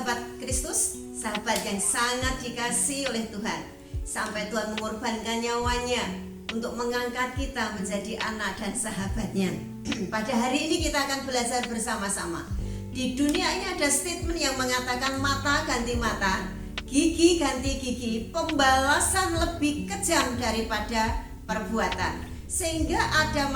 sahabat Kristus, sahabat yang sangat dikasihi oleh Tuhan. Sampai Tuhan mengorbankan nyawanya untuk mengangkat kita menjadi anak dan sahabatnya. Pada hari ini kita akan belajar bersama-sama. Di dunia ini ada statement yang mengatakan mata ganti mata, gigi ganti gigi, pembalasan lebih kejam daripada perbuatan. Sehingga ada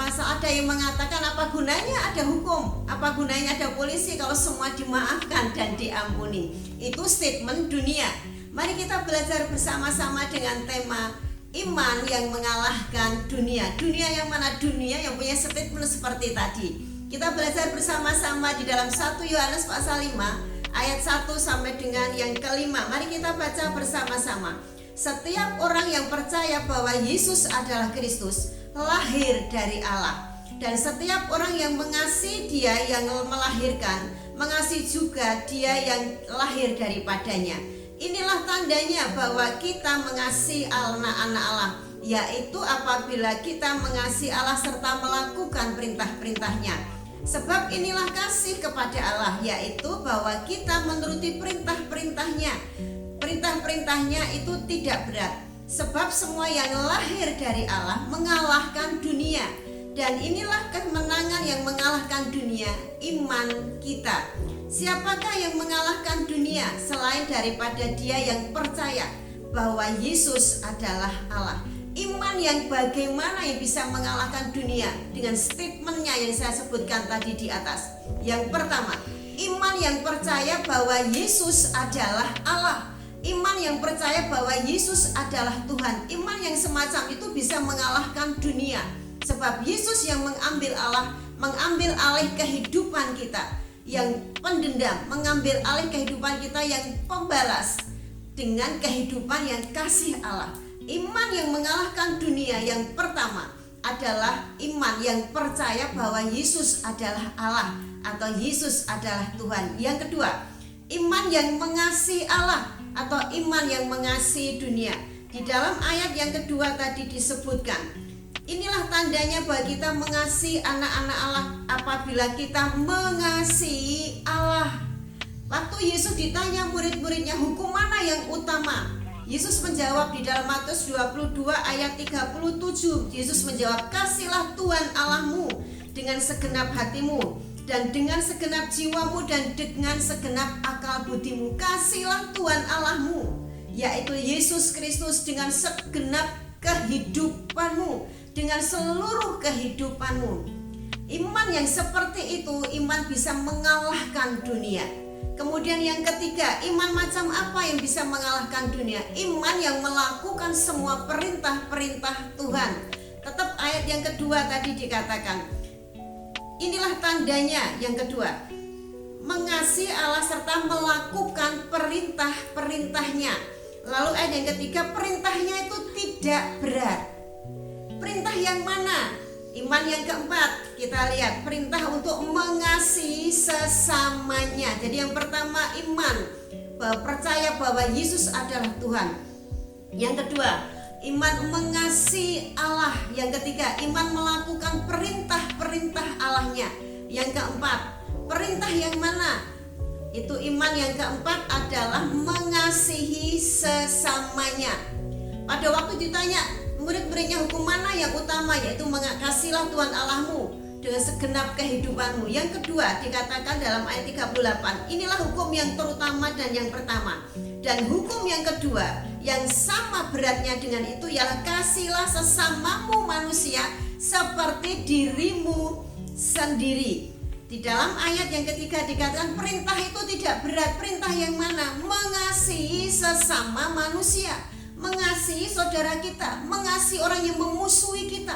yang mengatakan apa gunanya ada hukum, apa gunanya ada polisi kalau semua dimaafkan dan diampuni. Itu statement dunia. Mari kita belajar bersama-sama dengan tema iman yang mengalahkan dunia. Dunia yang mana? Dunia yang punya statement seperti tadi. Kita belajar bersama-sama di dalam 1 Yohanes pasal 5 ayat 1 sampai dengan yang kelima. Mari kita baca bersama-sama. Setiap orang yang percaya bahwa Yesus adalah Kristus lahir dari Allah, dan setiap orang yang mengasihi Dia yang melahirkan, mengasihi juga Dia yang lahir daripadanya. Inilah tandanya bahwa kita mengasihi anak-anak Allah, yaitu apabila kita mengasihi Allah serta melakukan perintah-perintahnya. Sebab inilah kasih kepada Allah, yaitu bahwa kita menuruti perintah-perintahnya. Perintah-perintahnya itu tidak berat, sebab semua yang lahir dari Allah mengalahkan dunia. Dan inilah kemenangan yang mengalahkan dunia, iman kita. Siapakah yang mengalahkan dunia selain daripada dia yang percaya bahwa Yesus adalah Allah? Iman yang bagaimana yang bisa mengalahkan dunia? Dengan statementnya yang saya sebutkan tadi di atas. Yang pertama, iman yang percaya bahwa Yesus adalah Allah. Iman yang percaya bahwa Yesus adalah Tuhan. Iman yang semacam itu bisa mengalahkan dunia. Sebab Yesus yang mengambil alih kehidupan kita yang pendendam, mengambil alih kehidupan kita yang pembalas dengan kehidupan yang kasih Allah. Iman yang mengalahkan dunia yang pertama adalah iman yang percaya bahwa Yesus adalah Allah atau Yesus adalah Tuhan. Yang kedua, iman yang mengasihi Allah atau iman yang mengasihi dunia. Di dalam ayat yang kedua tadi disebutkan, inilah tandanya bahwa kita mengasihi anak-anak Allah apabila kita mengasihi Allah. Waktu Yesus ditanya murid-muridnya, hukum mana yang utama? Yesus menjawab di dalam Matius 22 ayat 37. Yesus menjawab, kasihlah Tuhan Allahmu dengan segenap hatimu dan dengan segenap jiwamu dan dengan segenap akal budimu. Kasihlah Tuhan Allahmu, yaitu Yesus Kristus, dengan segenap kehidupanmu, dengan seluruh kehidupanmu. Iman yang seperti itu, iman bisa mengalahkan dunia. Kemudian yang ketiga, iman macam apa yang bisa mengalahkan dunia? Iman yang melakukan semua perintah-perintah Tuhan. Tetap ayat yang kedua tadi dikatakan, inilah tandanya yang kedua, mengasihi Allah serta melakukan perintah-perintahnya. Lalu ayat yang ketiga, perintahnya itu tidak berat. Perintah yang mana? Iman yang keempat, kita lihat perintah untuk mengasihi sesamanya. Jadi yang pertama iman, percaya bahwa Yesus adalah Tuhan. Yang kedua, iman mengasihi Allah. Yang ketiga, iman melakukan perintah-perintah Allahnya. Yang keempat, perintah yang mana? Itu iman yang keempat adalah mengasihi sesamanya. Pada waktu ditanya murid-muridnya hukum mana yang utama, yaitu mengasihilah Tuhan Allahmu dengan segenap kehidupanmu. Yang kedua dikatakan dalam ayat 38, inilah hukum yang terutama dan yang pertama. Dan hukum yang kedua yang sama beratnya dengan itu ialah kasihlah sesamamu manusia seperti dirimu sendiri. Di dalam ayat yang ketiga dikatakan perintah itu tidak berat. Perintah yang mana? Mengasihi sesama manusia, mengasihi saudara kita, mengasihi orang yang memusuhi kita,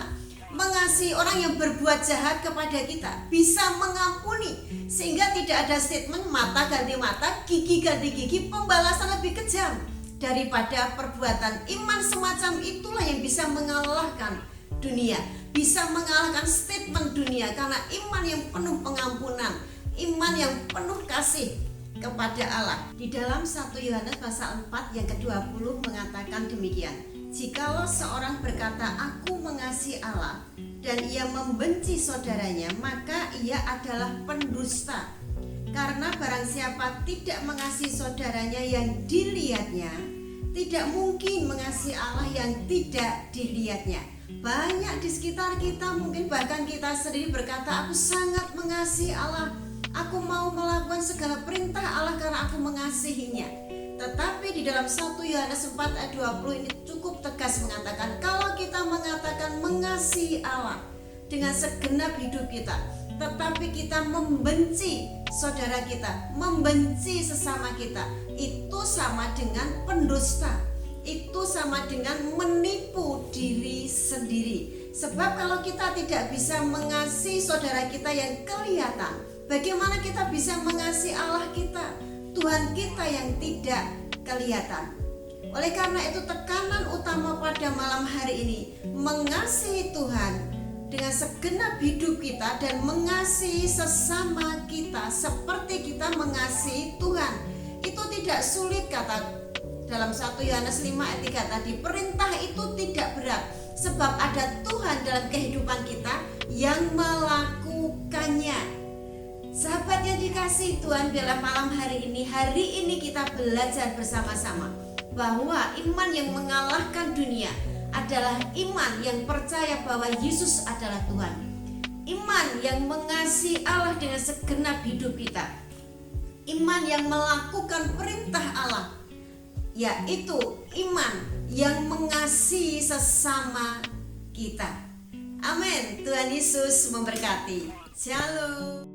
mengasihi orang yang berbuat jahat kepada kita, bisa mengampuni. Sehingga tidak ada statement mata ganti mata, gigi ganti gigi, pembalasan lebih kejam daripada perbuatan. Iman semacam itulah yang bisa mengalahkan dunia, bisa mengalahkan statement dunia, karena iman yang penuh pengampunan, iman yang penuh kasih kepada Allah. Di dalam 1 Yohanes pasal 4 yang ke-20 mengatakan demikian, jikalau seorang berkata aku mengasihi Allah dan ia membenci saudaranya, maka ia adalah pendusta. Karena barang siapa tidak mengasihi saudaranya yang dilihatnya, tidak mungkin mengasihi Allah yang tidak dilihatnya. Banyak di sekitar kita, mungkin bahkan kita sendiri berkata, aku sangat mengasihi Allah, aku mau melakukan segala perintah Allah karena aku mengasihinya. Tetapi di dalam 1 Yohanes 4 ayat 20 ini cukup tegas mengatakan, kalau kita mengatakan mengasihi Allah dengan segenap hidup kita, tetapi kita membenci saudara kita, membenci sesama kita, itu sama dengan pendusta. Itu sama dengan menipu diri sendiri. Sebab kalau kita tidak bisa mengasihi saudara kita yang kelihatan, bagaimana kita bisa mengasihi Allah kita, Tuhan kita yang tidak kelihatan? Oleh karena itu tekanan utama pada malam hari ini, mengasihi Tuhan dengan segenap hidup kita dan mengasihi sesama kita seperti kita mengasihi Tuhan. Itu tidak sulit, kata dalam 1 Yohanes 5 ayat 3 tadi. Perintah itu tidak berat, sebab ada Tuhan dalam kehidupan kita yang melakukannya. Sahabat yang dikasihi Tuhan, biarlah malam hari ini kita belajar bersama-sama bahwa iman yang mengalahkan dunia adalah iman yang percaya bahwa Yesus adalah Tuhan. Iman yang mengasihi Allah dengan segenap hidup kita. Iman yang melakukan perintah Allah, yaitu iman yang mengasihi sesama kita. Amin. Tuhan Yesus memberkati. Shalom.